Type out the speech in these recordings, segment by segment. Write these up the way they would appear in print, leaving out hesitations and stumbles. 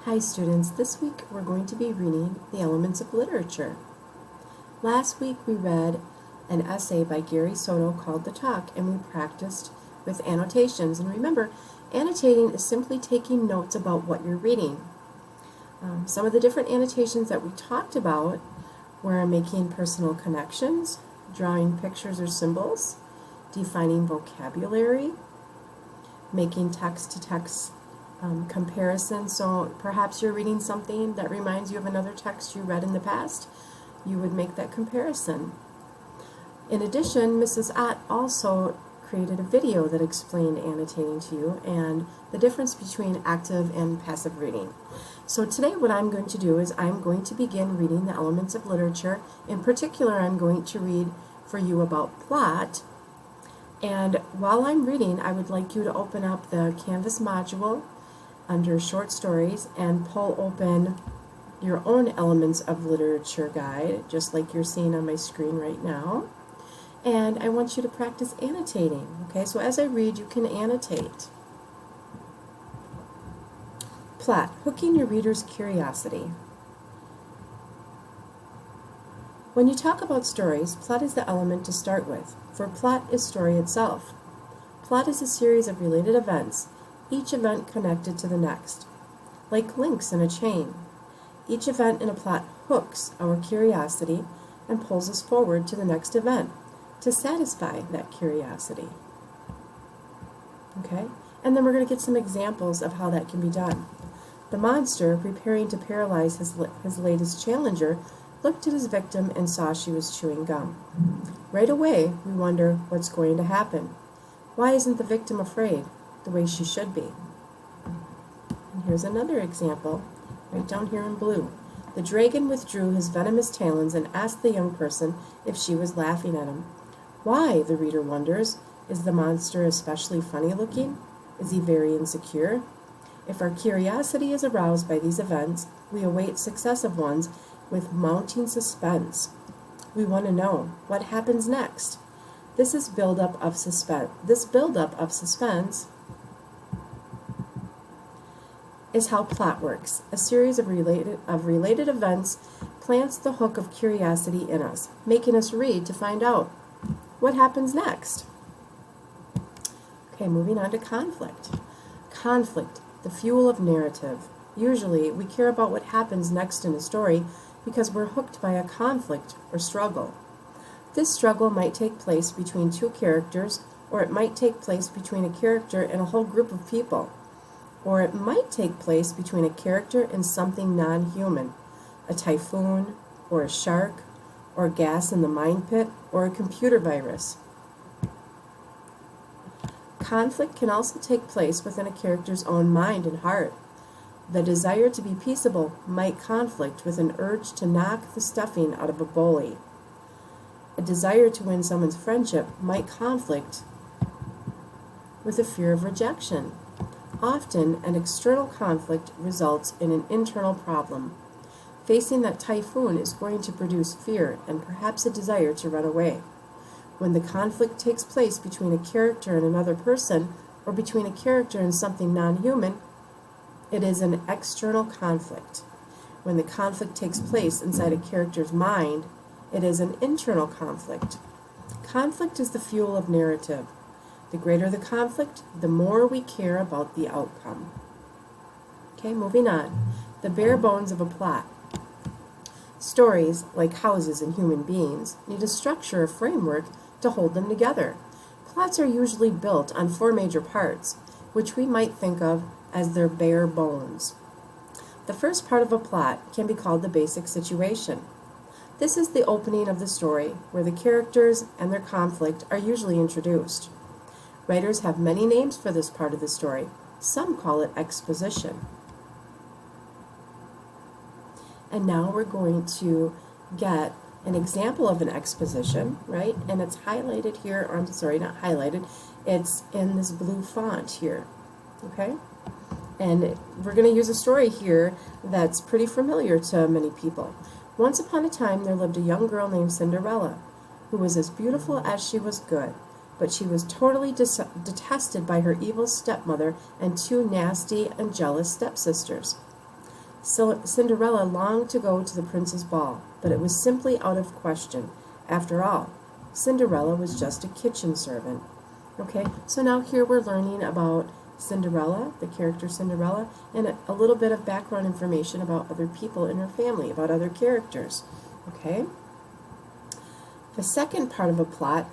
Hi students, this week we're going to be reading The Elements of Literature. Last week we read an essay by Gary Soto called The Talk, and we practiced with annotations. And remember, annotating is simply taking notes about what you're reading. Some of the different annotations that we talked about were making personal connections, drawing pictures or symbols, defining vocabulary, making text-to-text comparison. So perhaps you're reading something that reminds you of another text you read in the past. You would make that comparison. In addition, Mrs. Ott also created a video that explained annotating to you and the difference between active and passive reading. So today what I'm going to do is I'm going to begin reading the elements of literature. In particular, I'm going to read for you about plot. And while I'm reading, I would like you to open up the Canvas module under short stories and pull open your own elements of literature guide, just like you're seeing on my screen right now. And I want you to practice annotating. Okay, so as I read, you can annotate. Plot, hooking your reader's curiosity. When you talk about stories, plot is the element to start with, for plot is story itself. Plot is a series of related events, each event connected to the next, like links in a chain. Each event in a plot hooks our curiosity and pulls us forward to the next event to satisfy that curiosity. Okay? And then we're going to get some examples of how that can be done. The monster, preparing to paralyze his latest challenger, looked at his victim and saw she was chewing gum. Right away, we wonder what's going to happen. Why isn't the victim afraid the way she should be? And here's another example, right down here in blue. The dragon withdrew his venomous talons and asked the young person if she was laughing at him. Why, the reader wonders. Is the monster especially funny looking? Is he very insecure? If our curiosity is aroused by these events, we await successive ones with mounting suspense. We want to know what happens next. This buildup of suspense is how plot works. A series of related events plants the hook of curiosity in us, making us read to find out what happens next. Okay, moving on to conflict. Conflict, the fuel of narrative. Usually, we care about what happens next in a story because we're hooked by a conflict or struggle. This struggle might take place between two characters, or it might take place between a character and a whole group of people. Or it might take place between a character and something non-human, a typhoon, or a shark, or gas in the mine pit, or a computer virus. Conflict can also take place within a character's own mind and heart. The desire to be peaceable might conflict with an urge to knock the stuffing out of a bully. A desire to win someone's friendship might conflict with a fear of rejection. Often, an external conflict results in an internal problem. Facing that typhoon is going to produce fear and perhaps a desire to run away. When the conflict takes place between a character and another person, or between a character and something non-human, it is an external conflict. When the conflict takes place inside a character's mind, it is an internal conflict. Conflict is the fuel of narrative. The greater the conflict, the more we care about the outcome. Okay, moving on. The bare bones of a plot. Stories, like houses and human beings, need a structure or framework to hold them together. Plots are usually built on four major parts, which we might think of as their bare bones. The first part of a plot can be called the basic situation. This is the opening of the story, where the characters and their conflict are usually introduced. Writers have many names for this part of the story. Some call it exposition. And now we're going to get an example of an exposition, right? And it's highlighted here, or I'm sorry, not highlighted. It's in this blue font here, okay? And we're going to use a story here that's pretty familiar to many people. Once upon a time, there lived a young girl named Cinderella, who was as beautiful as she was good. but she was totally detested by her evil stepmother and two nasty and jealous stepsisters. Cinderella longed to go to the prince's ball, but it was simply out of question. After all, Cinderella was just a kitchen servant. Okay, so now here we're learning about Cinderella, the character Cinderella, and a little bit of background information about other people in her family, about other characters. Okay? The second part of a plot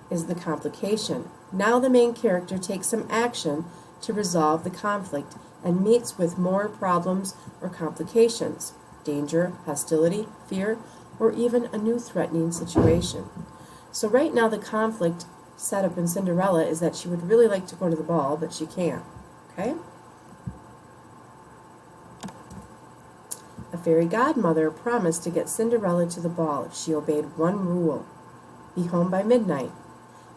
is the complication. Now the main character takes some action to resolve the conflict and meets with more problems or complications, danger, hostility, fear, or even a new threatening situation. So right now the conflict set up in Cinderella is that she would really like to go to the ball, but she can't. Okay? A fairy godmother promised to get Cinderella to the ball if she obeyed one rule: be home by midnight.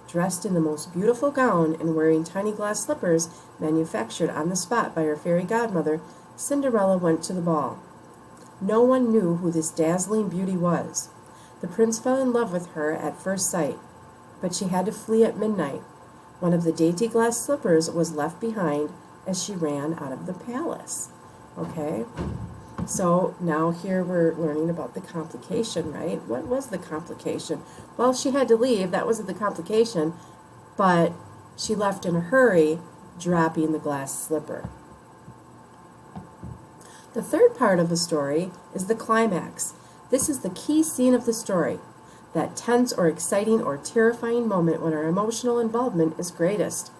Dressed in the most beautiful gown and wearing tiny glass slippers manufactured on the spot by her fairy godmother, Cinderella went to the ball. No one knew who this dazzling beauty was. The prince fell in love with her at first sight, but she had to flee at midnight. One of the dainty glass slippers was left behind as she ran out of the palace. Okay? So now here we're learning about the complication, right? What was the complication? Well, she had to leave. That wasn't the complication, but she left in a hurry, dropping the glass slipper. The third part of the story is the climax. This is the key scene of the story, that tense or exciting or terrifying moment when our emotional involvement is greatest.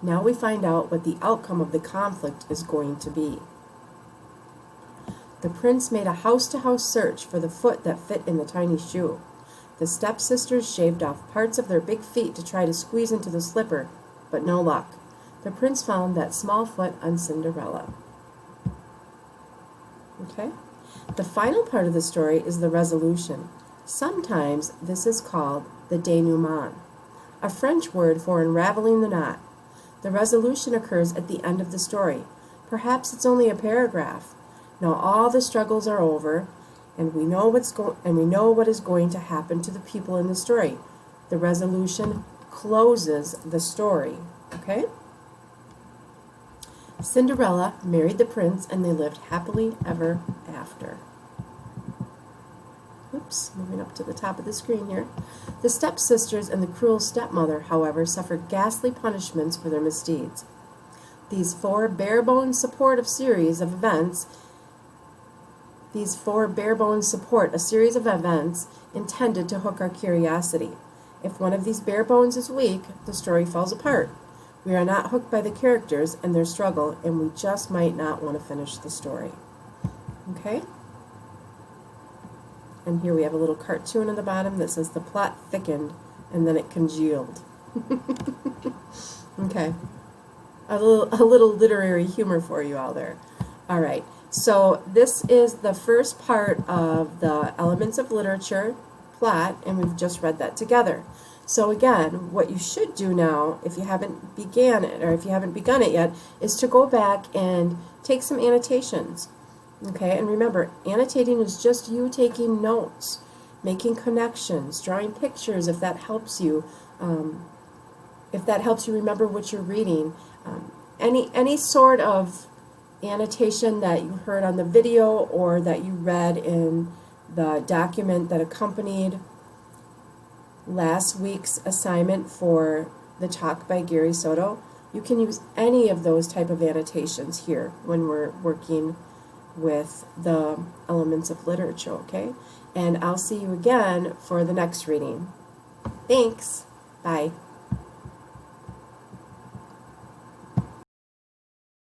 Now we find out what the outcome of the conflict is going to be. The prince made a house-to-house search for the foot that fit in the tiny shoe. The stepsisters shaved off parts of their big feet to try to squeeze into the slipper, but no luck. The prince found that small foot on Cinderella. Okay? The final part of the story is the resolution. Sometimes this is called the denouement, a French word for unraveling the knot. The resolution occurs at the end of the story. Perhaps it's only a paragraph. Now all the struggles are over, and we know what is going to happen to the people in the story. The resolution closes the story. Okay? Cinderella married the prince, and they lived happily ever after. Oops, moving up to the top of the screen here. The stepsisters and the cruel stepmother, however, suffered ghastly punishments for their misdeeds. These four bare-bones support a series of events intended to hook our curiosity. If one of these bare bones is weak, the story falls apart. We are not hooked by the characters and their struggle, and we just might not want to finish the story. Okay? And here we have a little cartoon at the bottom that says the plot thickened and then it congealed. Okay. A little literary humor for you all there. All right. So this is the first part of the Elements of Literature plot, and we've just read that together. So again, what you should do now, if you haven't begun it yet, is to go back and take some annotations. Okay, and remember, annotating is just you taking notes, making connections, drawing pictures if that helps you. If that helps you remember what you're reading, any sort of annotation that you heard on the video or that you read in the document that accompanied last week's assignment for the talk by Gary Soto, you can use any of those type of annotations here when we're working with the Elements of Literature, okay? And I'll see you again for the next reading. Thanks. Bye.